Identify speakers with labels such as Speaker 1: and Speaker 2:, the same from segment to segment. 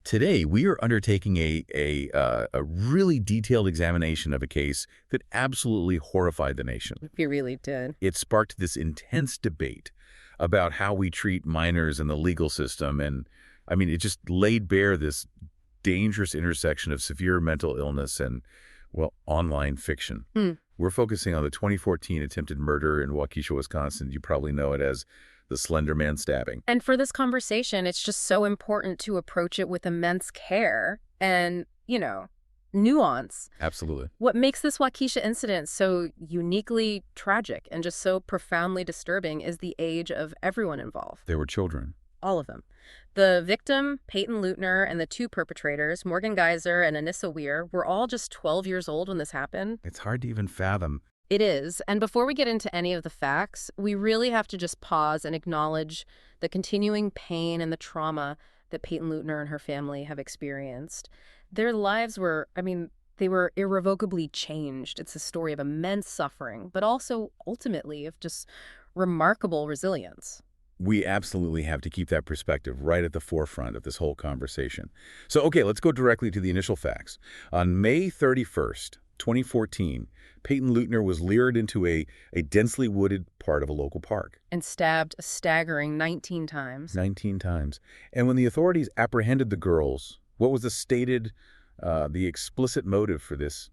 Speaker 1: Today, we are undertaking a really detailed examination of a case that absolutely horrified the nation.
Speaker 2: We really did.
Speaker 1: It sparked this intense debate about how we treat minors in the legal system, and I mean, it just laid bare this dangerous intersection of severe mental illness and, well, online fiction. We're focusing on the 2014 attempted murder in Waukesha, Wisconsin. You probably know it as the Slender Man stabbing.
Speaker 2: And for this conversation, it's just so important to approach it with immense care and, nuance.
Speaker 1: Absolutely.
Speaker 2: What makes this Waukesha incident so uniquely tragic and just so profoundly disturbing is the age of everyone involved.
Speaker 1: They were children.
Speaker 2: All of them. The victim, Peyton Leutner, and the two perpetrators, Morgan Geyser and Anissa Weir, were all just 12 years old when this happened.
Speaker 1: It's hard to even fathom.
Speaker 2: It is. And before we get into any of the facts, we really have to just pause and acknowledge the continuing pain and the trauma that Peyton Leutner and her family have experienced. Their lives were, they were irrevocably changed. It's a story of immense suffering, but also ultimately of just remarkable resilience.
Speaker 1: We absolutely have to keep that perspective right at the forefront of this whole conversation. So, okay, let's go directly to the initial facts. On May 31st, 2014, Peyton Leutner was lured into a densely wooded part of a local park.
Speaker 2: And stabbed a staggering 19 times.
Speaker 1: 19 times. And when the authorities apprehended the girls, what was the explicit motive for this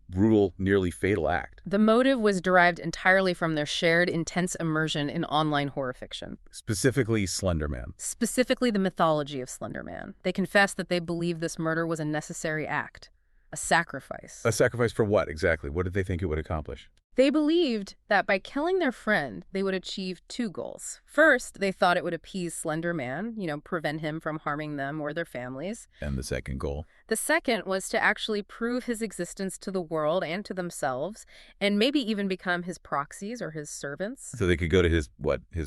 Speaker 1: brutal, nearly fatal act?
Speaker 2: The motive was derived entirely from their shared intense immersion in online horror fiction.
Speaker 1: Specifically, Slender Man.
Speaker 2: Specifically, the mythology of Slender Man. They confessed that they believed this murder was a necessary act, a sacrifice.
Speaker 1: A sacrifice for what, exactly? What did they think it would accomplish?
Speaker 2: They believed that by killing their friend, they would achieve two goals. First, they thought it would appease Slender Man, prevent him from harming them or their families.
Speaker 1: And the second goal?
Speaker 2: The second was to actually prove his existence to the world and to themselves, and maybe even become his proxies or his servants.
Speaker 1: So they could go to his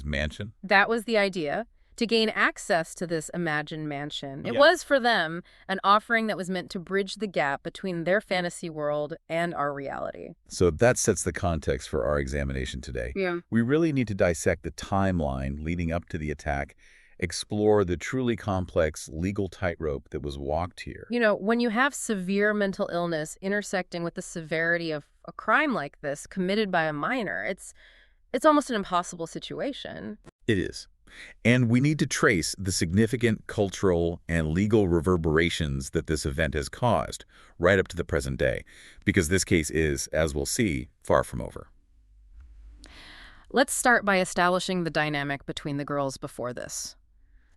Speaker 1: mansion?
Speaker 2: That was the idea. To gain access to this imagined mansion. It
Speaker 1: Yeah.
Speaker 2: was, for them, an offering that was meant to bridge the gap between their fantasy world and our reality.
Speaker 1: So that sets the context for our examination today.
Speaker 2: Yeah.
Speaker 1: We really need to dissect the timeline leading up to the attack, explore the truly complex legal tightrope that was walked here.
Speaker 2: When you have severe mental illness intersecting with the severity of a crime like this committed by a minor, it's almost an impossible situation.
Speaker 1: It is. And we need to trace the significant cultural and legal reverberations that this event has caused right up to the present day, because this case is, as we'll see, far from over.
Speaker 2: Let's start by establishing the dynamic between the girls before this.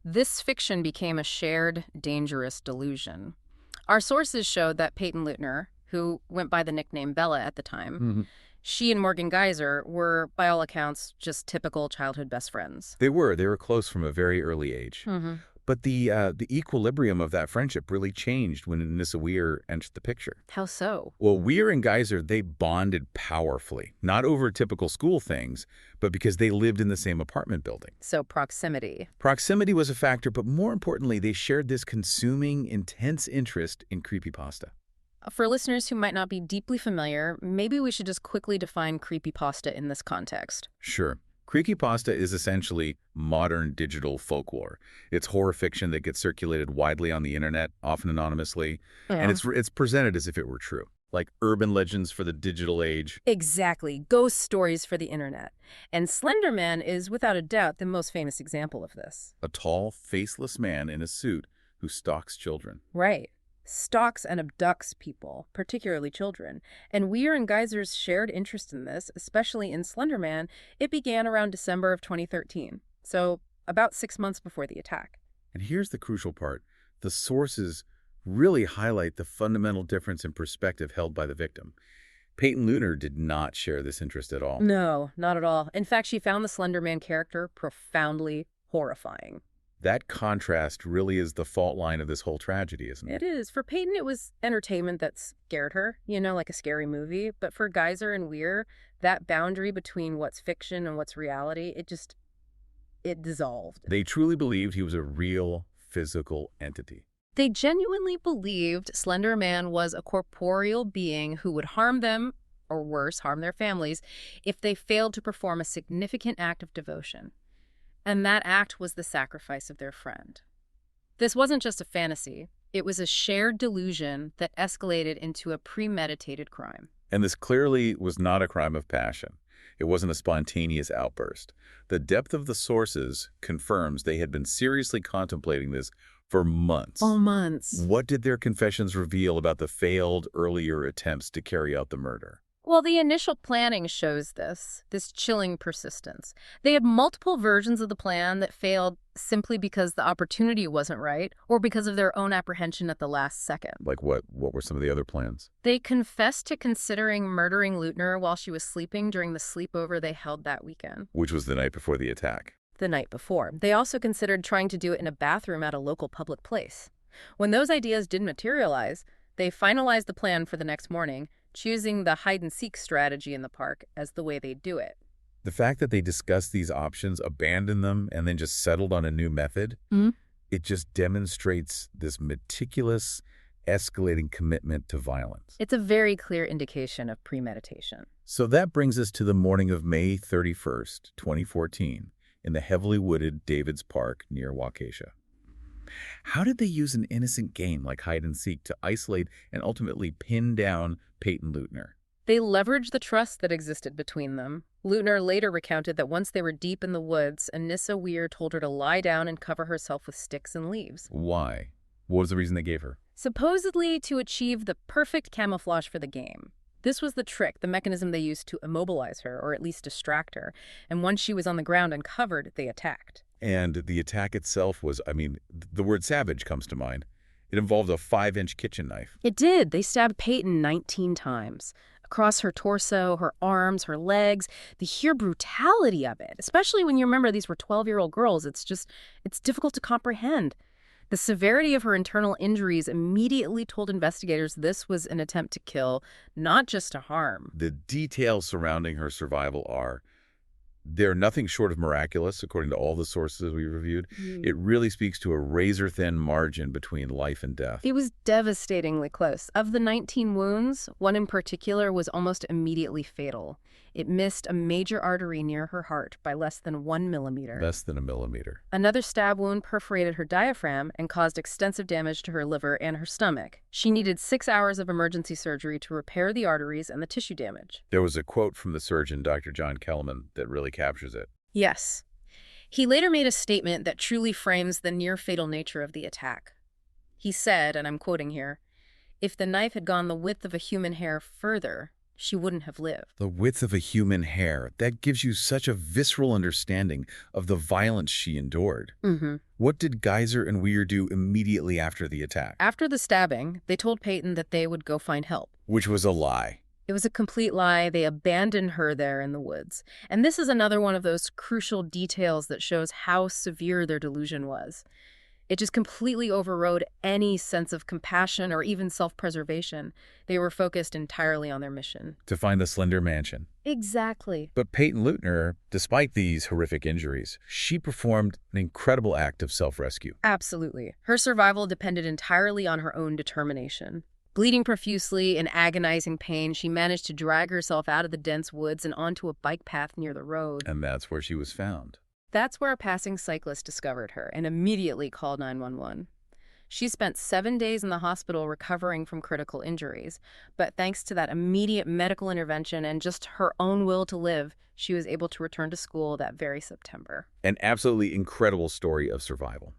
Speaker 2: This fiction became a shared, dangerous delusion. Our sources showed that Peyton Leutner, who went by the nickname Bella at the time, she and Morgan Geyser were, by all accounts, just typical childhood best friends.
Speaker 1: They were close from a very early age. But the equilibrium of that friendship really changed when Anissa Weir entered the picture.
Speaker 2: How so?
Speaker 1: Well, Weir and Geyser, they bonded powerfully, not over typical school things, but because they lived in the same apartment building.
Speaker 2: So proximity.
Speaker 1: Proximity was a factor, but more importantly, they shared this consuming, intense interest in creepypasta.
Speaker 2: For listeners who might not be deeply familiar, maybe we should just quickly define creepypasta in this context.
Speaker 1: Sure. Creepypasta is essentially modern digital folklore. It's horror fiction that gets circulated widely on the internet, often anonymously, and it's presented as if it were true, like urban legends for the digital age.
Speaker 2: Exactly. Ghost stories for the internet. And Slender Man is, without a doubt, the most famous example of this.
Speaker 1: A tall, faceless man in a suit who stalks children.
Speaker 2: Right. Stalks and abducts people, particularly children. And Weir and Geyser's shared interest in this, especially in Slender Man, it began around December of 2013, so about 6 months before the attack.
Speaker 1: And here's the crucial part. The sources really highlight the fundamental difference in perspective held by the victim. Peyton Leutner did not share this interest at all.
Speaker 2: No, not at all. In fact, she found the Slender Man character profoundly horrifying.
Speaker 1: That contrast really is the fault line of this whole tragedy, isn't it?
Speaker 2: It is. For Peyton, it was entertainment that scared her, like a scary movie. But for Geyser and Weir, that boundary between what's fiction and what's reality, it dissolved.
Speaker 1: They truly believed he was a real physical entity.
Speaker 2: They genuinely believed Slender Man was a corporeal being who would harm them, or worse, harm their families, if they failed to perform a significant act of devotion. And that act was the sacrifice of their friend. This wasn't just a fantasy. It was a shared delusion that escalated into a premeditated crime.
Speaker 1: And this clearly was not a crime of passion. It wasn't a spontaneous outburst. The depth of the sources confirms they had been seriously contemplating this for months.
Speaker 2: For months.
Speaker 1: What did their confessions reveal about the failed earlier attempts to carry out the murder?
Speaker 2: Well, the initial planning shows this chilling persistence. They had multiple versions of the plan that failed simply because the opportunity wasn't right or because of their own apprehension at the last second.
Speaker 1: Like what? What were some of the other plans?
Speaker 2: They confessed to considering murdering Leutner while she was sleeping during the sleepover they held that weekend.
Speaker 1: Which was the night before the attack.
Speaker 2: The night before. They also considered trying to do it in a bathroom at a local public place. When those ideas didn't materialize, they finalized the plan for the next morning, choosing the hide-and-seek strategy in the park as the way they'd do it.
Speaker 1: The fact that they discussed these options, abandoned them, and then just settled on a new method, it just demonstrates this meticulous, escalating commitment to violence.
Speaker 2: It's a very clear indication of premeditation.
Speaker 1: So that brings us to the morning of May 31st, 2014, in the heavily wooded Davids Park near Waukesha. How did they use an innocent game like hide-and-seek to isolate and ultimately pin down Peyton Leutner?
Speaker 2: They leveraged the trust that existed between them. Leutner later recounted that once they were deep in the woods, Anissa Weir told her to lie down and cover herself with sticks and leaves.
Speaker 1: Why? What was the reason they gave her?
Speaker 2: Supposedly to achieve the perfect camouflage for the game. This was the trick, the mechanism they used to immobilize her, or at least distract her. And once she was on the ground and covered, they attacked.
Speaker 1: And the attack itself was, the word savage comes to mind. It involved a 5-inch kitchen knife.
Speaker 2: It did. They stabbed Peyton 19 times. Across her torso, her arms, her legs. The sheer brutality of it, especially when you remember these were 12-year-old girls, it's difficult to comprehend. The severity of her internal injuries immediately told investigators this was an attempt to kill, not just to harm.
Speaker 1: The details surrounding her survival they're nothing short of miraculous, according to all the sources we reviewed. It really speaks to a razor-thin margin between life and death.
Speaker 2: It was devastatingly close. Of the 19 wounds, one in particular was almost immediately fatal. It missed a major artery near her heart by less than 1 millimeter.
Speaker 1: Less than a millimeter.
Speaker 2: Another stab wound perforated her diaphragm and caused extensive damage to her liver and her stomach. She needed 6 hours of emergency surgery to repair the arteries and the tissue damage.
Speaker 1: There was a quote from the surgeon, Dr. John Kellerman, that really captures it.
Speaker 2: Yes. He later made a statement that truly frames the near-fatal nature of the attack. He said, and I'm quoting here, "If the knife had gone the width of a human hair further, she wouldn't have lived."
Speaker 1: The width of a human hair, that gives you such a visceral understanding of the violence she endured. What did Geyser and Weir do immediately after the attack?
Speaker 2: After the stabbing, they told Peyton that they would go find help.
Speaker 1: Which was a lie.
Speaker 2: It was a complete lie. They abandoned her there in the woods. And this is another one of those crucial details that shows how severe their delusion was. It just completely overrode any sense of compassion or even self-preservation. They were focused entirely on their mission.
Speaker 1: To find the Slender Mansion.
Speaker 2: Exactly.
Speaker 1: But Peyton Leutner, despite these horrific injuries, she performed an incredible act of self-rescue.
Speaker 2: Absolutely. Her survival depended entirely on her own determination. Bleeding profusely, in agonizing pain, she managed to drag herself out of the dense woods and onto a bike path near the road.
Speaker 1: And that's where she was found.
Speaker 2: That's where a passing cyclist discovered her and immediately called 911. She spent 7 days in the hospital recovering from critical injuries, but thanks to that immediate medical intervention and just her own will to live, she was able to return to school that very September.
Speaker 1: An absolutely incredible story of survival.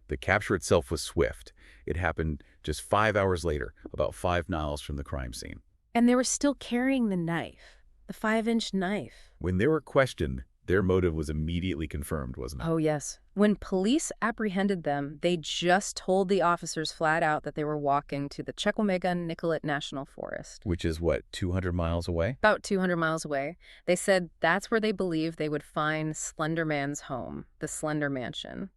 Speaker 1: The capture itself was swift. It happened just 5 hours later, about 5 miles from the crime scene.
Speaker 2: And they were still carrying the knife, the 5-inch knife.
Speaker 1: When they were questioned, their motive was immediately confirmed, wasn't it?
Speaker 2: Oh, yes. When police apprehended them, they just told the officers flat out that they were walking to the Chequamegon-Nicolet National Forest.
Speaker 1: Which is, what, 200 miles away?
Speaker 2: About 200 miles away. They said that's where they believed they would find Slender Man's home, the Slender Mansion.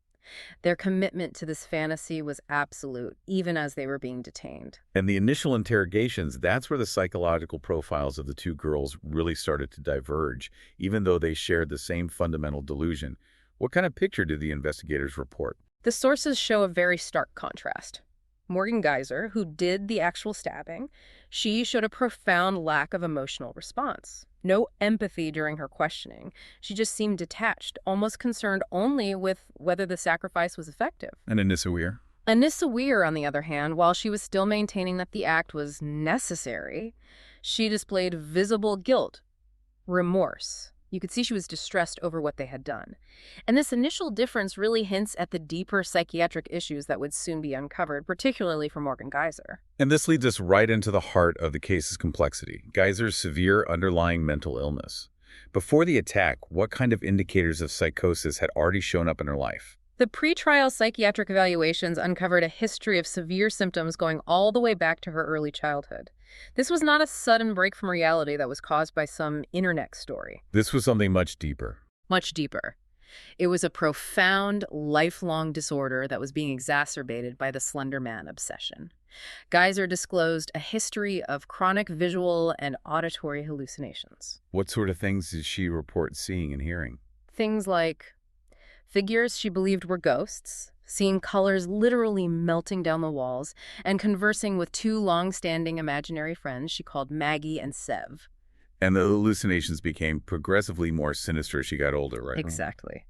Speaker 2: Their commitment to this fantasy was absolute, even as they were being detained.
Speaker 1: And the initial interrogations, that's where the psychological profiles of the two girls really started to diverge, even though they shared the same fundamental delusion. What kind of picture did the investigators report?
Speaker 2: The sources show a very stark contrast. Morgan Geyser, who did the actual stabbing, she showed a profound lack of emotional response. No empathy during her questioning. She just seemed detached, almost concerned only with whether the sacrifice was effective.
Speaker 1: And Anissa Weir?
Speaker 2: Anissa Weir, on the other hand, while she was still maintaining that the act was necessary, she displayed visible guilt, remorse. You could see she was distressed over what they had done. And this initial difference really hints at the deeper psychiatric issues that would soon be uncovered, particularly for Morgan Geyser.
Speaker 1: And this leads us right into the heart of the case's complexity, Geyser's severe underlying mental illness. Before the attack, what kind of indicators of psychosis had already shown up in her life?
Speaker 2: The pretrial psychiatric evaluations uncovered a history of severe symptoms going all the way back to her early childhood. This was not a sudden break from reality that was caused by some internet story.
Speaker 1: This was something much deeper.
Speaker 2: Much deeper. It was a profound, lifelong disorder that was being exacerbated by the Slender Man obsession. Geyser disclosed a history of chronic visual and auditory hallucinations.
Speaker 1: What sort of things did she report seeing and hearing?
Speaker 2: Things like figures she believed were ghosts, seeing colors literally melting down the walls, and conversing with two long-standing imaginary friends she called Maggie and Sev.
Speaker 1: And the hallucinations became progressively more sinister as she got older, right?
Speaker 2: Exactly.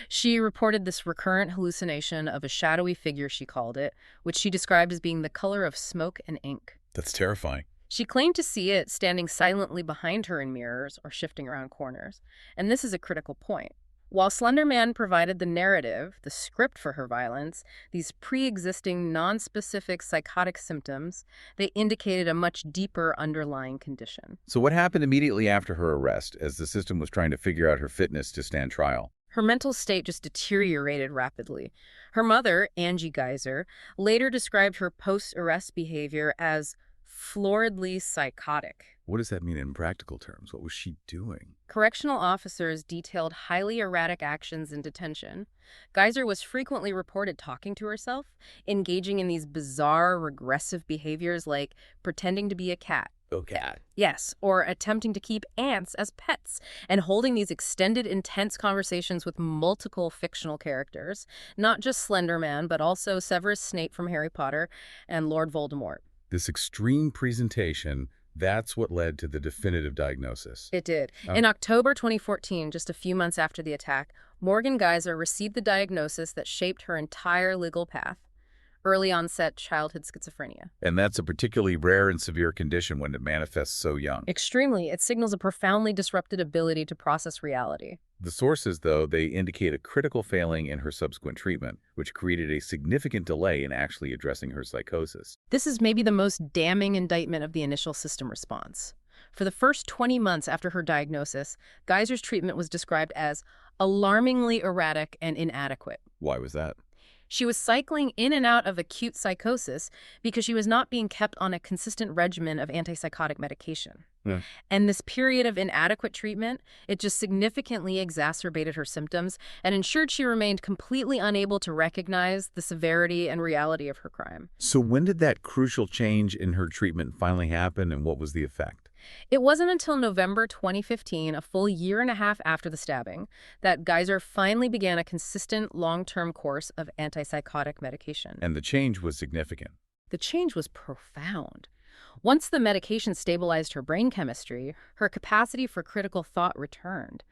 Speaker 2: She reported this recurrent hallucination of a shadowy figure, she called it, which she described as being the color of smoke and ink.
Speaker 1: That's terrifying.
Speaker 2: She claimed to see it standing silently behind her in mirrors or shifting around corners. And this is a critical point. While Slender Man provided the narrative, the script for her violence, these pre-existing, non-specific psychotic symptoms, they indicated a much deeper underlying condition.
Speaker 1: So what happened immediately after her arrest as the system was trying to figure out her fitness to stand trial?
Speaker 2: Her mental state just deteriorated rapidly. Her mother, Angie Geyser, later described her post-arrest behavior as floridly psychotic.
Speaker 1: What does that mean in practical terms? What was she doing?
Speaker 2: Correctional officers detailed highly erratic actions in detention. Geyser was frequently reported talking to herself, engaging in these bizarre, regressive behaviors like pretending to be a cat.
Speaker 1: Oh, cat.
Speaker 2: Yes, or attempting to keep ants as pets, and holding these extended, intense conversations with multiple fictional characters, not just Slender Man, but also Severus Snape from Harry Potter and Lord Voldemort.
Speaker 1: This extreme presentation, that's what led to the definitive diagnosis.
Speaker 2: It did. In October 2014, just a few months after the attack, Morgan Geyser received the diagnosis that shaped her entire legal path: early onset childhood schizophrenia.
Speaker 1: And that's a particularly rare and severe condition when it manifests so young.
Speaker 2: Extremely. It signals a profoundly disrupted ability to process reality.
Speaker 1: The sources, though, they indicate a critical failing in her subsequent treatment, which created a significant delay in actually addressing her psychosis.
Speaker 2: This is maybe the most damning indictment of the initial system response. For the first 20 months after her diagnosis, Geyser's treatment was described as alarmingly erratic and inadequate.
Speaker 1: Why was that?
Speaker 2: She was cycling in and out of acute psychosis because she was not being kept on a consistent regimen of antipsychotic medication.
Speaker 1: Yeah.
Speaker 2: And this period of inadequate treatment, it just significantly exacerbated her symptoms and ensured she remained completely unable to recognize the severity and reality of her crime.
Speaker 1: So when did that crucial change in her treatment finally happen, and what was the effect?
Speaker 2: It wasn't until November 2015, a full year and a half after the stabbing, that Geyser finally began a consistent long-term course of antipsychotic medication.
Speaker 1: And the change was significant.
Speaker 2: The change was profound. Once the medication stabilized her brain chemistry, her capacity for critical thought returned.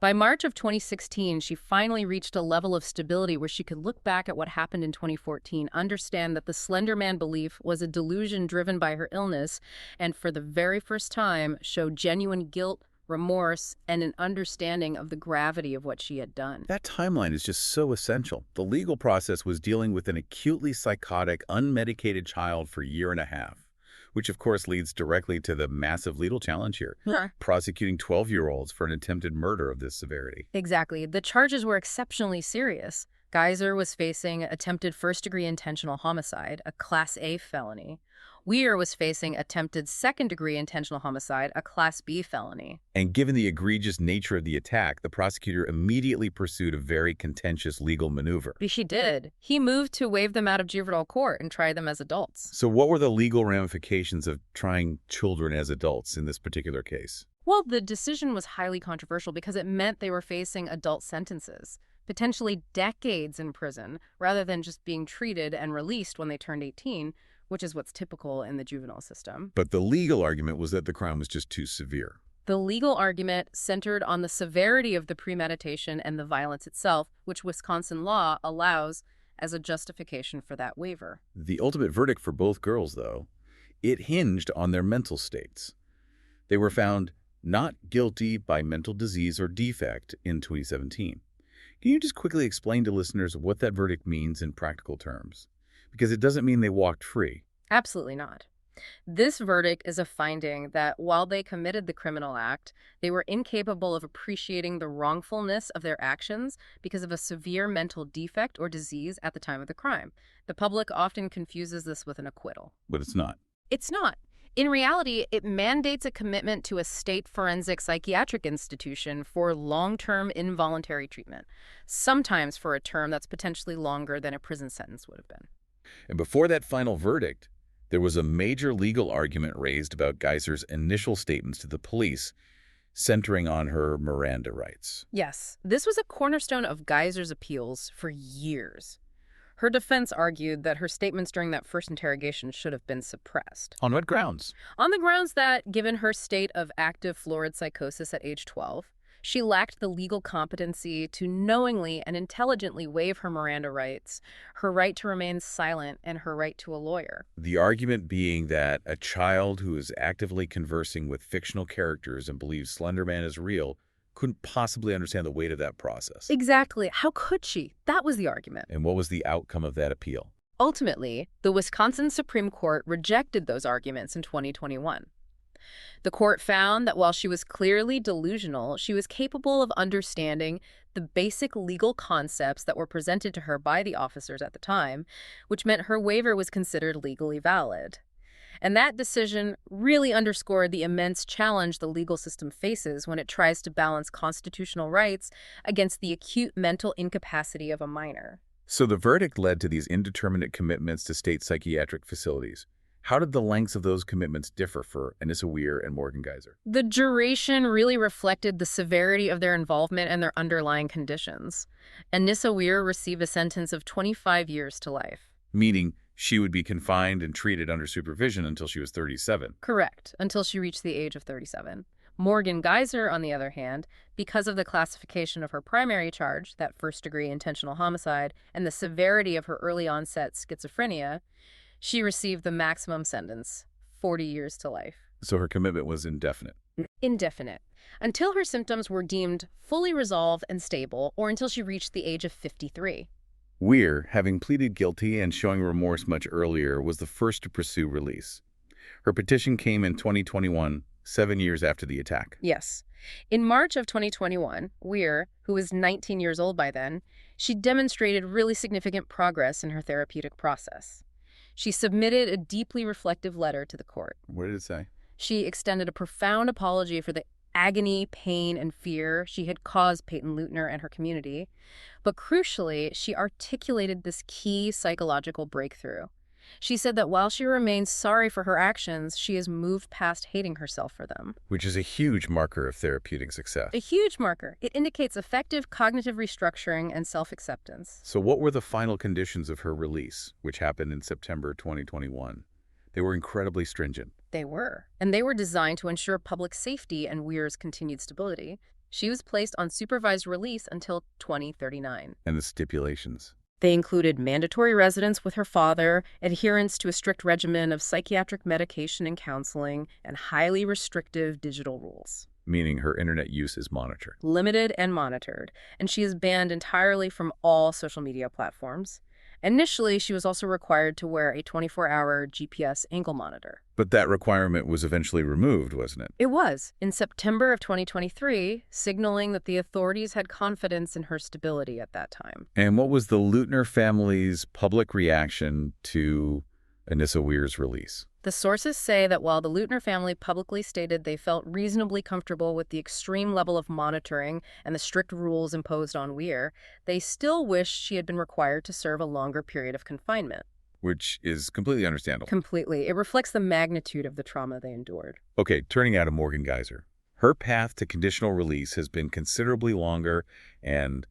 Speaker 2: By March of 2016, she finally reached a level of stability where she could look back at what happened in 2014, understand that the Slender Man belief was a delusion driven by her illness, and for the very first time, show genuine guilt, remorse, and an understanding of the gravity of what she had done.
Speaker 1: That timeline is just so essential. The legal process was dealing with an acutely psychotic, unmedicated child for a year and a half, which of course leads directly to the massive legal challenge here, prosecuting 12-year-olds for an attempted murder of this severity.
Speaker 2: Exactly. The charges were exceptionally serious. Geyser was facing attempted first-degree intentional homicide, a Class A felony. Weir was facing attempted second-degree intentional homicide, a Class B felony.
Speaker 1: And given the egregious nature of the attack, the prosecutor immediately pursued a very contentious legal maneuver.
Speaker 2: He did. He moved to waive them out of juvenile court and try them as adults.
Speaker 1: So what were the legal ramifications of trying children as adults in this particular case?
Speaker 2: Well, the decision was highly controversial because it meant they were facing adult sentences, potentially decades in prison, rather than just being treated and released when they turned 18, which is what's typical in the juvenile system.
Speaker 1: But the legal argument was that the crime was just too severe.
Speaker 2: The legal argument centered on the severity of the premeditation and the violence itself, which Wisconsin law allows as a justification for that waiver.
Speaker 1: The ultimate verdict for both girls, though, it hinged on their mental states. They were found not guilty by mental disease or defect in 2017. Can you just quickly explain to listeners what that verdict means in practical terms? Because it doesn't mean they walked free.
Speaker 2: Absolutely not. This verdict is a finding that while they committed the criminal act, they were incapable of appreciating the wrongfulness of their actions because of a severe mental defect or disease at the time of the crime. The public often confuses this with an acquittal.
Speaker 1: But it's not.
Speaker 2: It's not. In reality, it mandates a commitment to a state forensic psychiatric institution for long-term involuntary treatment, sometimes for a term that's potentially longer than a prison sentence would have been.
Speaker 1: And before that final verdict, there was a major legal argument raised about Geiser's initial statements to the police, centering on her Miranda rights.
Speaker 2: Yes, this was a cornerstone of Geiser's appeals for years. Her defense argued that her statements during that first interrogation should have been suppressed.
Speaker 1: On what grounds?
Speaker 2: On the grounds that, given her state of active florid psychosis at age 12, she lacked the legal competency to knowingly and intelligently waive her Miranda rights, her right to remain silent, and her right to a lawyer.
Speaker 1: The argument being that a child who is actively conversing with fictional characters and believes Slender Man is real couldn't possibly understand the weight of that process.
Speaker 2: Exactly. How could she? That was the argument.
Speaker 1: And what was the outcome of that appeal?
Speaker 2: Ultimately, the Wisconsin Supreme Court rejected those arguments in 2021. The court found that while she was clearly delusional, she was capable of understanding the basic legal concepts that were presented to her by the officers at the time, which meant her waiver was considered legally valid. And that decision really underscored the immense challenge the legal system faces when it tries to balance constitutional rights against the acute mental incapacity of a minor.
Speaker 1: So the verdict led to these indeterminate commitments to state psychiatric facilities. How did the lengths of those commitments differ for Anissa Weier and Morgan Geiser?
Speaker 2: The duration really reflected the severity of their involvement and their underlying conditions. Anissa Weier received a sentence of 25 years to life.
Speaker 1: Meaning she would be confined and treated under supervision until she was 37.
Speaker 2: Correct, until she reached the age of 37. Morgan Geiser, on the other hand, because of the classification of her primary charge, that first-degree intentional homicide, and the severity of her early-onset schizophrenia, she received the maximum sentence, 40 years to life.
Speaker 1: So her commitment was indefinite.
Speaker 2: Indefinite, until her symptoms were deemed fully resolved and stable, or until she reached the age of 53.
Speaker 1: Weier, having pleaded guilty and showing remorse much earlier, was the first to pursue release. Her petition came in 2021, 7 years after the attack.
Speaker 2: Yes. In March of 2021, Weier, who was 19 years old by then, she demonstrated really significant progress in her therapeutic process. She submitted a deeply reflective letter to the court.
Speaker 1: What did it say?
Speaker 2: She extended a profound apology for the agony, pain, and fear she had caused Peyton Leutner and her community. But crucially, she articulated this key psychological breakthrough. She said that while she remains sorry for her actions, she has moved past hating herself for them.
Speaker 1: Which is a huge marker of therapeutic success.
Speaker 2: A huge marker. It indicates effective cognitive restructuring and self-acceptance.
Speaker 1: So what were the final conditions of her release, which happened in September 2021? They were incredibly stringent.
Speaker 2: They were. And they were designed to ensure public safety and Weir's continued stability. She was placed on supervised release until 2039.
Speaker 1: And the stipulations?
Speaker 2: They included mandatory residence with her father, adherence to a strict regimen of psychiatric medication and counseling, and highly restrictive digital rules.
Speaker 1: Meaning her internet use is monitored.
Speaker 2: Limited and monitored, and she is banned entirely from all social media platforms. Initially, she was also required to wear a 24-hour GPS ankle monitor.
Speaker 1: But that requirement was eventually removed, wasn't it?
Speaker 2: It was, in September of 2023, signaling that the authorities had confidence in her stability at that time.
Speaker 1: And what was the Leutner family's public reaction to Anissa Weir's release?
Speaker 2: The sources say that while the Leutner family publicly stated they felt reasonably comfortable with the extreme level of monitoring and the strict rules imposed on Weir, they still wished she had been required to serve a longer period of confinement.
Speaker 1: Which is completely understandable.
Speaker 2: Completely. It reflects the magnitude of the trauma they endured.
Speaker 1: Okay, turning now to Morgan Geiser. Her path to conditional release has been considerably longer and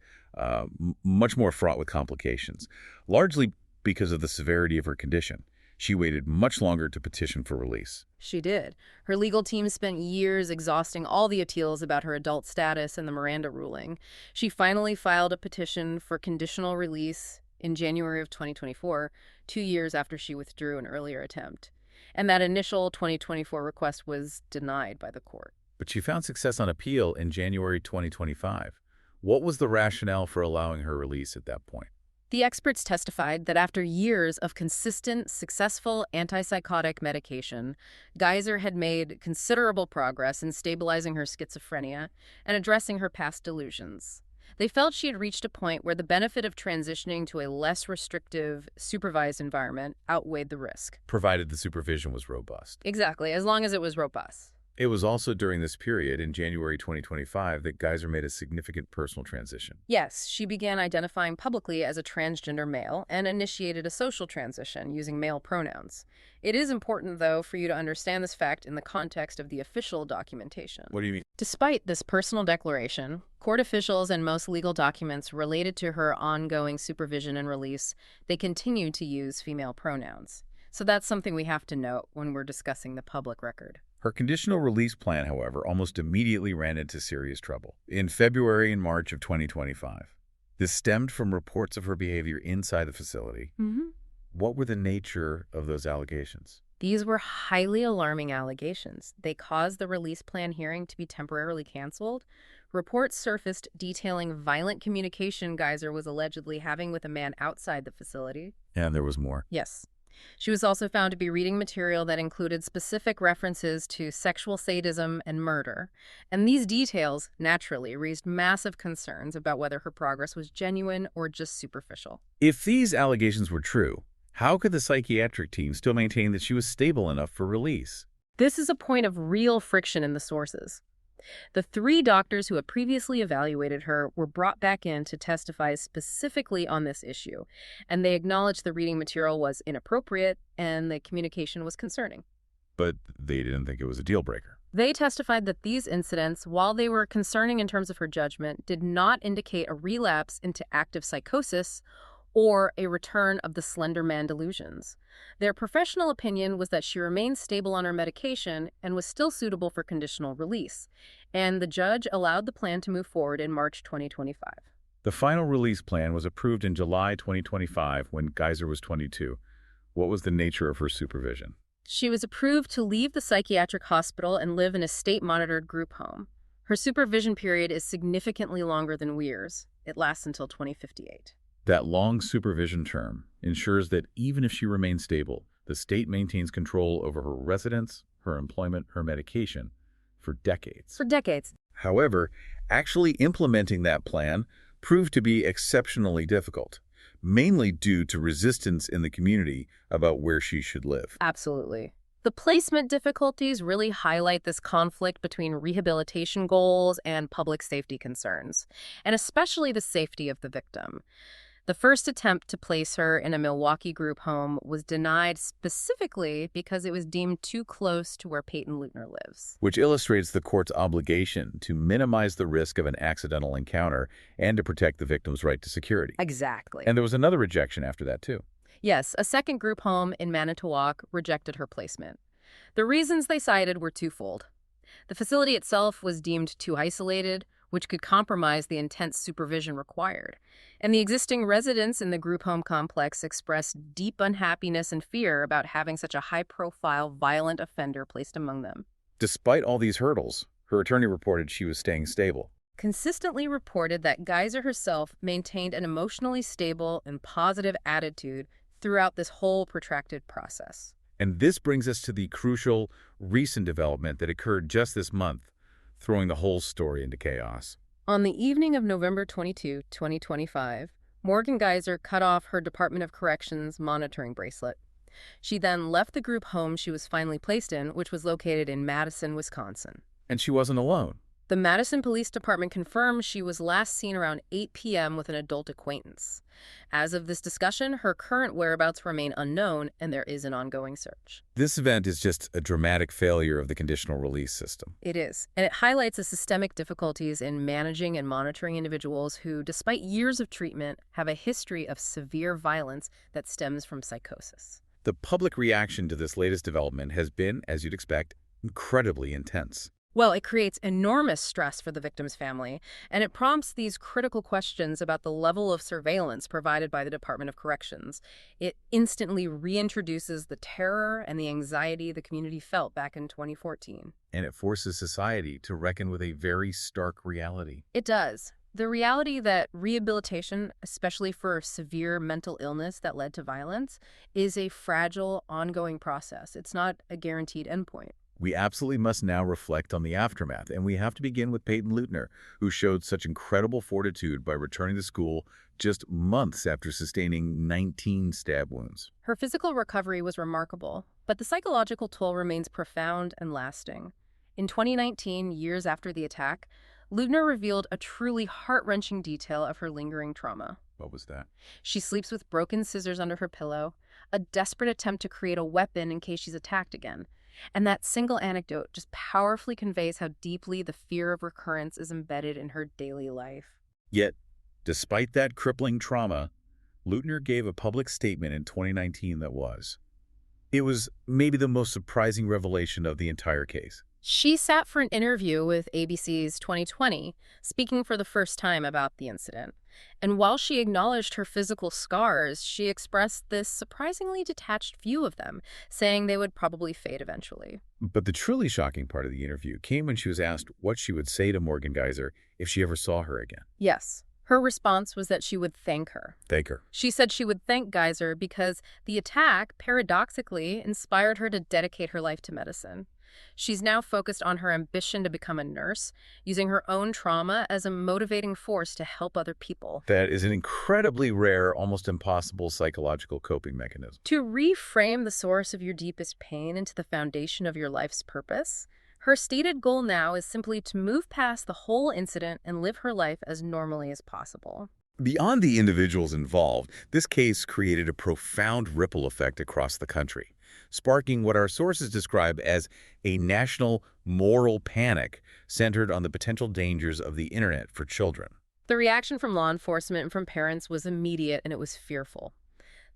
Speaker 1: much more fraught with complications, largely because of the severity of her condition. She waited much longer to petition for release.
Speaker 2: She did. Her legal team spent years exhausting all the appeals about her adult status and the Miranda ruling. She finally filed a petition for conditional release in January of 2024, 2 years after she withdrew an earlier attempt. And that initial 2024 request was denied by the court.
Speaker 1: But she found success on appeal in January 2025. What was the rationale for allowing her release at that point?
Speaker 2: The experts testified that after years of consistent, successful antipsychotic medication, Geyser had made considerable progress in stabilizing her schizophrenia and addressing her past delusions. They felt she had reached a point where the benefit of transitioning to a less restrictive, supervised environment outweighed the risk.
Speaker 1: Provided the supervision was robust.
Speaker 2: Exactly, as long as it was robust.
Speaker 1: It was also during this period, in January 2025, that Geyser made a significant personal transition.
Speaker 2: Yes, she began identifying publicly as a transgender male and initiated a social transition using male pronouns. It is important, though, for you to understand this fact in the context of the official documentation.
Speaker 1: What do you mean?
Speaker 2: Despite this personal declaration, court officials and most legal documents related to her ongoing supervision and release, they continued to use female pronouns. So that's something we have to note when we're discussing the public record.
Speaker 1: Her conditional release plan, however, almost immediately ran into serious trouble in February and March of 2025. This stemmed from reports of her behavior inside the facility. What were the nature of those allegations?
Speaker 2: These were highly alarming allegations. They caused the release plan hearing to be temporarily canceled. Reports surfaced detailing violent communication Geyser was allegedly having with a man outside the facility.
Speaker 1: And there was more.
Speaker 2: Yes. She was also found to be reading material that included specific references to sexual sadism and murder. And these details, naturally, raised massive concerns about whether her progress was genuine or just superficial.
Speaker 1: If these allegations were true, how could the psychiatric team still maintain that she was stable enough for release?
Speaker 2: This is a point of real friction in the sources. The 3 doctors who had previously evaluated her were brought back in to testify specifically on this issue, and they acknowledged the reading material was inappropriate and the communication was concerning.
Speaker 1: But they didn't think it was a deal breaker.
Speaker 2: They testified that these incidents, while they were concerning in terms of her judgment, did not indicate a relapse into active psychosis or a return of the Slender Man delusions. Their professional opinion was that she remained stable on her medication and was still suitable for conditional release, and the judge allowed the plan to move forward in March 2025.
Speaker 1: The final release plan was approved in July 2025 when Geyser was 22. What was the nature of her supervision?
Speaker 2: She was approved to leave the psychiatric hospital and live in a state-monitored group home. Her supervision period is significantly longer than Weir's. It lasts until 2058.
Speaker 1: That long supervision term ensures that even if she remains stable, the state maintains control over her residence, her employment, her medication for decades.
Speaker 2: For decades.
Speaker 1: However, actually implementing that plan proved to be exceptionally difficult, mainly due to resistance in the community about where she should live.
Speaker 2: Absolutely. The placement difficulties really highlight this conflict between rehabilitation goals and public safety concerns, and especially the safety of the victim. The first attempt to place her in a Milwaukee group home was denied specifically because it was deemed too close to where Peyton Leutner lives.
Speaker 1: Which illustrates the court's obligation to minimize the risk of an accidental encounter and to protect the victim's right to security.
Speaker 2: Exactly.
Speaker 1: And there was another rejection after that, too.
Speaker 2: Yes, a second group home in Manitowoc rejected her placement. The reasons they cited were twofold. The facility itself was deemed too isolated, which could compromise the intense supervision required. And the existing residents in the group home complex expressed deep unhappiness and fear about having such a high-profile, violent offender placed among them.
Speaker 1: Despite all these hurdles, her attorney reported she was staying stable.
Speaker 2: Consistently reported that Geyser herself maintained an emotionally stable and positive attitude throughout this whole protracted process.
Speaker 1: And this brings us to the crucial, recent development that occurred just this month, throwing the whole story into chaos.
Speaker 2: On the evening of November 22, 2025, Morgan Geyser cut off her Department of Corrections monitoring bracelet. She then left the group home she was finally placed in, which was located in Madison, Wisconsin.
Speaker 1: And she wasn't alone.
Speaker 2: The Madison Police Department confirmed she was last seen around 8 p.m. with an adult acquaintance. As of this discussion, her current whereabouts remain unknown, and there is an ongoing search.
Speaker 1: This event is just a dramatic failure of the conditional release system.
Speaker 2: It is, and it highlights the systemic difficulties in managing and monitoring individuals who, despite years of treatment, have a history of severe violence that stems from psychosis.
Speaker 1: The public reaction to this latest development has been, as you'd expect, incredibly intense.
Speaker 2: Well, it creates enormous stress for the victim's family, and it prompts these critical questions about the level of surveillance provided by the Department of Corrections. It instantly reintroduces the terror and the anxiety the community felt back in 2014.
Speaker 1: And it forces society to reckon with a very stark reality.
Speaker 2: It does. The reality that rehabilitation, especially for severe mental illness that led to violence, is a fragile, ongoing process. It's not a guaranteed endpoint.
Speaker 1: We absolutely must now reflect on the aftermath, and we have to begin with Peyton Leutner, who showed such incredible fortitude by returning to school just months after sustaining 19 stab wounds.
Speaker 2: Her physical recovery was remarkable, but the psychological toll remains profound and lasting. In 2019, years after the attack, Leutner revealed a truly heart-wrenching detail of her lingering trauma.
Speaker 1: What was that?
Speaker 2: She sleeps with broken scissors under her pillow, a desperate attempt to create a weapon in case she's attacked again. And that single anecdote just powerfully conveys how deeply the fear of recurrence is embedded in her daily life.
Speaker 1: Yet, despite that crippling trauma, Leutner gave a public statement in 2019 that was. It was maybe the most surprising revelation of the entire case.
Speaker 2: She sat for an interview with ABC's 2020, speaking for the first time about the incident. And while she acknowledged her physical scars, she expressed this surprisingly detached view of them, saying they would probably fade eventually.
Speaker 1: But the truly shocking part of the interview came when she was asked what she would say to Morgan Geyser if she ever saw her again.
Speaker 2: Yes. Her response was that she would thank her.
Speaker 1: Thank her.
Speaker 2: She said she would thank Geyser because the attack, paradoxically, inspired her to dedicate her life to medicine. She's now focused on her ambition to become a nurse, using her own trauma as a motivating force to help other people.
Speaker 1: That is an incredibly rare, almost impossible psychological coping mechanism.
Speaker 2: To reframe the source of your deepest pain into the foundation of your life's purpose, her stated goal now is simply to move past the whole incident and live her life as normally as possible.
Speaker 1: Beyond the individuals involved, this case created a profound ripple effect across the country, sparking what our sources describe as a national moral panic centered on the potential dangers of the internet for children.
Speaker 2: The reaction from law enforcement and from parents was immediate, and it was fearful.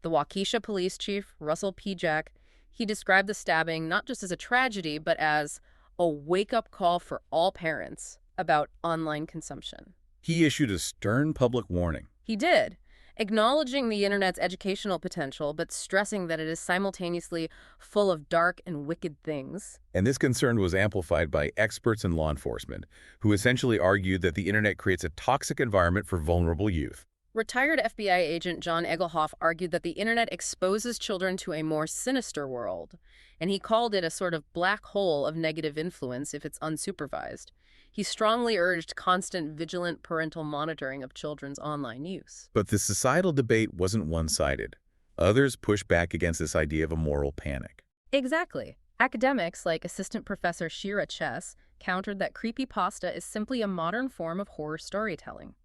Speaker 2: The Waukesha police chief, Russell P. Jack, he described the stabbing not just as a tragedy, but as a wake-up call for all parents about online consumption.
Speaker 1: He issued a stern public warning.
Speaker 2: He did, acknowledging the internet's educational potential, but stressing that it is simultaneously full of dark and wicked things.
Speaker 1: And this concern was amplified by experts in law enforcement, who essentially argued that the internet creates a toxic environment for vulnerable youth.
Speaker 2: Retired FBI agent John Egelhoff argued that the internet exposes children to a more sinister world, and he called it a sort of black hole of negative influence if it's unsupervised. He strongly urged constant, vigilant parental monitoring of children's online use.
Speaker 1: But the societal debate wasn't one-sided. Others pushed back against this idea of a moral panic.
Speaker 2: Exactly. Academics like Assistant Professor Shira Chess countered that creepypasta is simply a modern form of horror storytelling.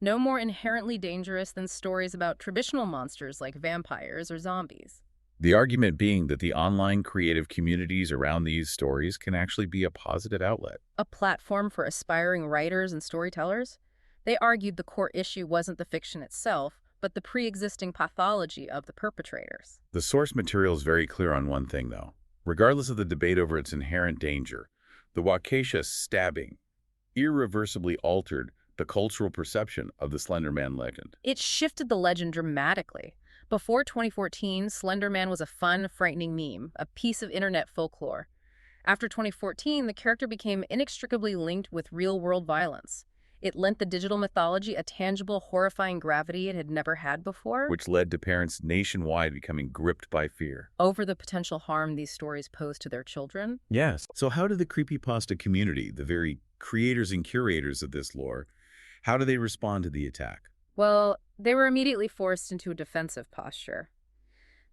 Speaker 2: No more inherently dangerous than stories about traditional monsters like vampires or zombies.
Speaker 1: The argument being that the online creative communities around these stories can actually be a positive outlet.
Speaker 2: A platform for aspiring writers and storytellers? They argued the core issue wasn't the fiction itself, but the pre-existing pathology of the perpetrators.
Speaker 1: The source material is very clear on one thing, though. Regardless of the debate over its inherent danger, the Waukesha stabbing irreversibly altered the cultural perception of the Slender Man legend.
Speaker 2: It shifted the legend dramatically. Before 2014, Slender Man was a fun, frightening meme, a piece of internet folklore. After 2014, the character became inextricably linked with real-world violence. It lent the digital mythology a tangible, horrifying gravity it had never had before,
Speaker 1: Which led to parents nationwide becoming gripped by fear.
Speaker 2: over the potential harm these stories pose to their children.
Speaker 1: Yes. So how did the creepypasta community, the very creators and curators of this lore, how do they respond to the attack?
Speaker 2: Well, they were immediately forced into a defensive posture.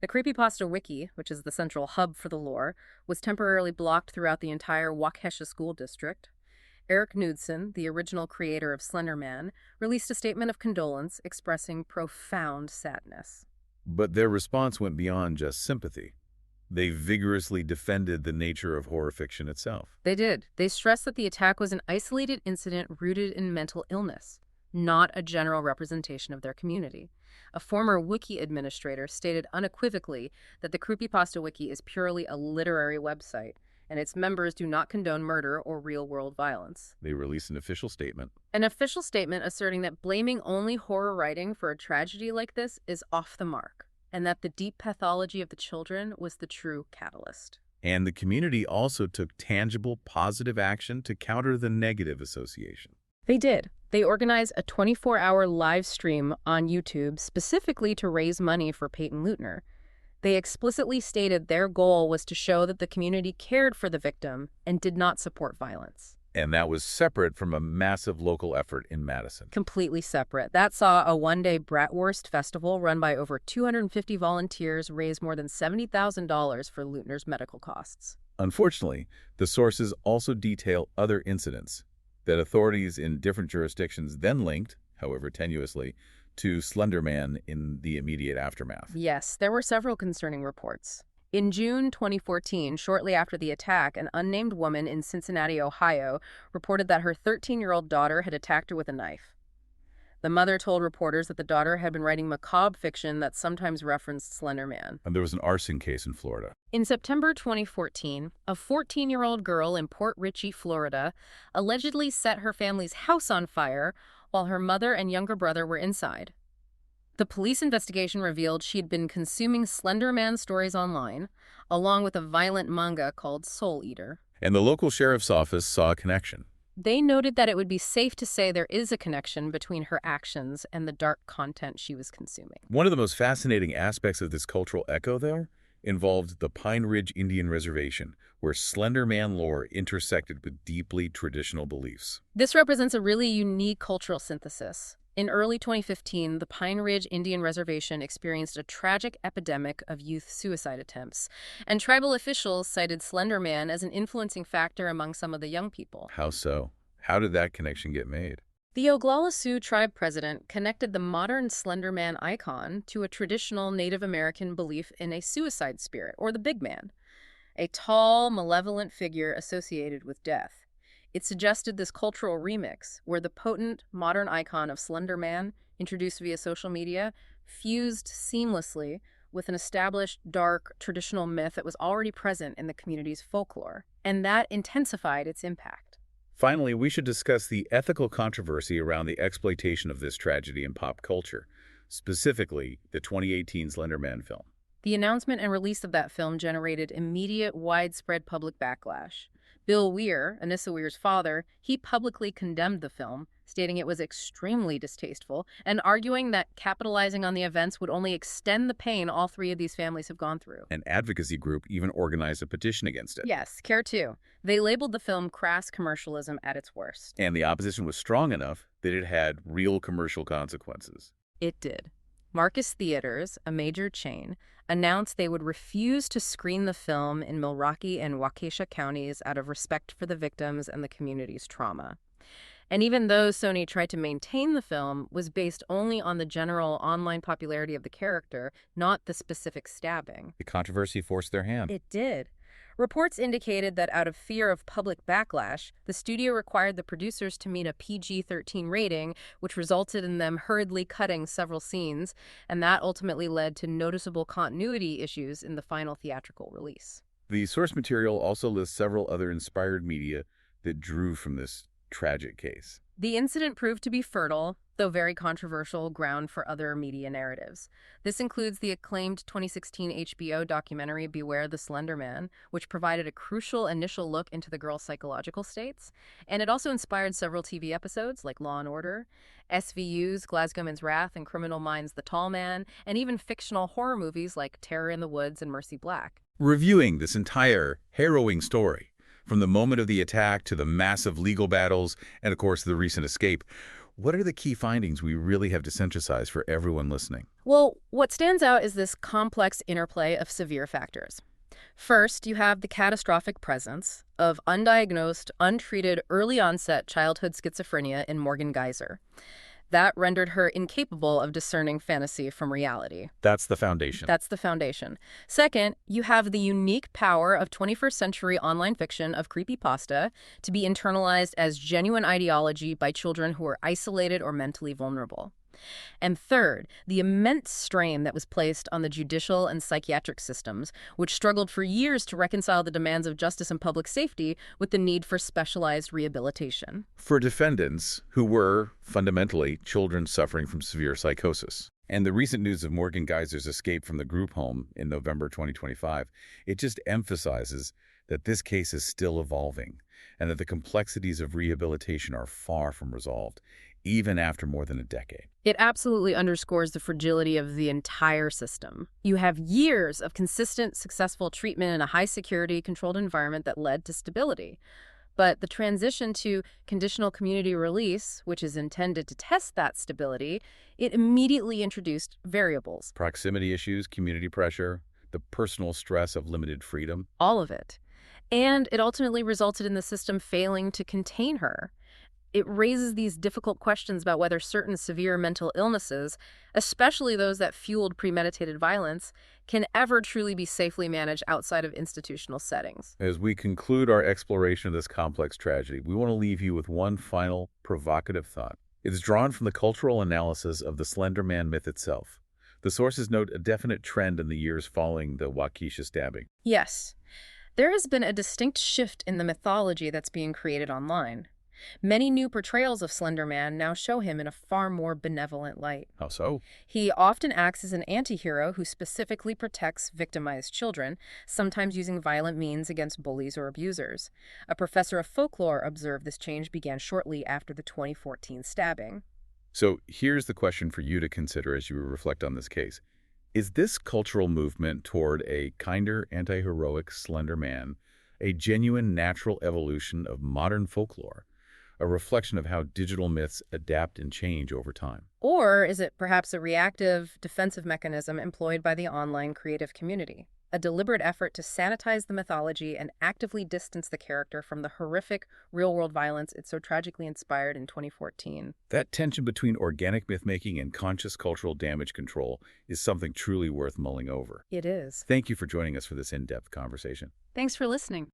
Speaker 2: The Creepypasta Wiki, which is the central hub for the lore, was temporarily blocked throughout the entire Waukesha school district. Eric Knudsen, the original creator of Slender Man, released a statement of condolence expressing profound sadness.
Speaker 1: But their response went beyond just sympathy. They vigorously defended the nature of horror fiction itself.
Speaker 2: They did. They stressed that the attack was an isolated incident rooted in mental illness, not a general representation of their community. A former wiki administrator stated unequivocally that the Creepypasta Wiki is purely a literary website, and its members do not condone murder or real-world violence.
Speaker 1: They released an official statement.
Speaker 2: An official statement asserting that blaming only horror writing for a tragedy like this is off the mark, and that the deep pathology of the children was the true catalyst.
Speaker 1: And the community also took tangible, positive action to counter the negative association.
Speaker 2: They did. They organized a 24-hour live stream on YouTube specifically to raise money for Peyton Leutner. They explicitly stated their goal was to show that the community cared for the victim and did not support violence.
Speaker 1: And that was separate from a massive local effort in Madison.
Speaker 2: Completely separate. That saw a one-day Bratwurst festival run by over 250 volunteers raise more than $70,000 for Leutner's medical costs.
Speaker 1: Unfortunately, the sources also detail other incidents that authorities in different jurisdictions then linked, however tenuously, to Slender Man in the immediate aftermath.
Speaker 2: Yes, there were several concerning reports. In June 2014, shortly after the attack, an unnamed woman in Cincinnati, Ohio, reported that her 13-year-old daughter had attacked her with a knife. The mother told reporters that the daughter had been writing macabre fiction that sometimes referenced Slender Man.
Speaker 1: And there was an arson case in Florida.
Speaker 2: In September 2014, a 14-year-old girl in Port Richey, Florida, allegedly set her family's house on fire while her mother and younger brother were inside. The police investigation revealed she'd been consuming Slender Man stories online, along with a violent manga called Soul Eater.
Speaker 1: And the local sheriff's office saw a connection.
Speaker 2: They noted that it would be safe to say there is a connection between her actions and the dark content she was consuming.
Speaker 1: One of the most fascinating aspects of this cultural echo, though, involved the Pine Ridge Indian Reservation, where Slender Man lore intersected with deeply traditional beliefs.
Speaker 2: This represents a really unique cultural synthesis. In early 2015, the Pine Ridge Indian Reservation experienced a tragic epidemic of youth suicide attempts, and tribal officials cited Slender Man as an influencing factor among some of the young people.
Speaker 1: How so? How did that connection get made?
Speaker 2: The Oglala Sioux tribe president connected the modern Slender Man icon to a traditional Native American belief in a suicide spirit, or the big man, a tall, malevolent figure associated with death. It suggested this cultural remix, where the potent, modern icon of Slender Man, introduced via social media, fused seamlessly with an established, dark, traditional myth that was already present in the community's folklore, and that intensified its impact.
Speaker 1: Finally, we should discuss the ethical controversy around the exploitation of this tragedy in pop culture, specifically the 2018 Slender Man film.
Speaker 2: The announcement and release of that film generated immediate, widespread public backlash. Bill Weir, Anissa Weir's father, he publicly condemned the film, stating it was extremely distasteful and arguing that capitalizing on the events would only extend the pain all three of these families have gone through.
Speaker 1: An advocacy group even organized a petition against it.
Speaker 2: Yes, Care 2. They labeled the film crass commercialism at its worst.
Speaker 1: And the opposition was strong enough that it had real commercial consequences.
Speaker 2: It did. Marcus Theaters, a major chain, announced they would refuse to screen the film in Milwaukee and Waukesha counties out of respect for the victims and the community's trauma. And even though Sony tried to maintain the film, was based only on the general online popularity of the character, not the specific stabbing.
Speaker 1: The controversy forced their hand.
Speaker 2: It did. Reports indicated that out of fear of public backlash, the studio required the producers to meet a PG-13 rating, which resulted in them hurriedly cutting several scenes, and that ultimately led to noticeable continuity issues in the final theatrical release.
Speaker 1: The source material also lists several other inspired media that drew from this tragic case.
Speaker 2: The incident proved to be fertile, though very controversial, ground for other media narratives. This includes the acclaimed 2016 HBO documentary Beware the Slender Man, which provided a crucial initial look into the girl's psychological states, and it also inspired several TV episodes like Law & Order, SVU's Glasgowman's Wrath and Criminal Minds' The Tall Man, and even fictional horror movies like Terror in the Woods and Mercy Black.
Speaker 1: Reviewing this entire harrowing story, from the moment of the attack to the massive legal battles and, of course, the recent escape, what are the key findings we really have to synthesize for everyone listening?
Speaker 2: Well, what stands out is this complex interplay of severe factors. First, you have the catastrophic presence of undiagnosed, untreated, early-onset childhood schizophrenia in Morgan Geyser. That rendered her incapable of discerning fantasy from reality.
Speaker 1: That's the foundation.
Speaker 2: That's the foundation. Second, you have the unique power of 21st century online fiction of creepypasta to be internalized as genuine ideology by children who are isolated or mentally vulnerable. And third, the immense strain that was placed on the judicial and psychiatric systems, which struggled for years to reconcile the demands of justice and public safety with the need for specialized rehabilitation.
Speaker 1: For defendants who were, fundamentally, children suffering from severe psychosis. And the recent news of Morgan Geyser's escape from the group home in November 2025, it just emphasizes that this case is still evolving and that the complexities of rehabilitation are far from resolved, even after more than a decade.
Speaker 2: It absolutely underscores the fragility of the entire system. You have years of consistent, successful treatment in a high-security, controlled environment that led to stability. But the transition to conditional community release, which is intended to test that stability, it immediately introduced variables.
Speaker 1: Proximity issues, community pressure, the personal stress of limited freedom.
Speaker 2: All of it. And it ultimately resulted in the system failing to contain her. It raises these difficult questions about whether certain severe mental illnesses, especially those that fueled premeditated violence, can ever truly be safely managed outside of institutional settings.
Speaker 1: As we conclude our exploration of this complex tragedy, we want to leave you with one final provocative thought. It's drawn from the cultural analysis of the Slender Man myth itself. The sources note a definite trend in the years following the Waukesha stabbing.
Speaker 2: Yes, there has been a distinct shift in the mythology that's being created online. Many new portrayals of Slender Man now show him in a far more benevolent light.
Speaker 1: How so?
Speaker 2: He often acts as an anti-hero who specifically protects victimized children, sometimes using violent means against bullies or abusers. A professor of folklore observed this change began shortly after the 2014 stabbing.
Speaker 1: So here's the question for you to consider as you reflect on this case. Is this cultural movement toward a kinder, anti-heroic Slender Man a genuine natural evolution of modern folklore? A reflection of how digital myths adapt and change over time?
Speaker 2: Or is it perhaps a reactive, defensive mechanism employed by the online creative community? A deliberate effort to sanitize the mythology and actively distance the character from the horrific, real-world violence it so tragically inspired in 2014.
Speaker 1: That tension between organic myth-making and conscious cultural damage control is something truly worth mulling over.
Speaker 2: It is.
Speaker 1: Thank you for joining us for this in-depth conversation.
Speaker 2: Thanks for listening.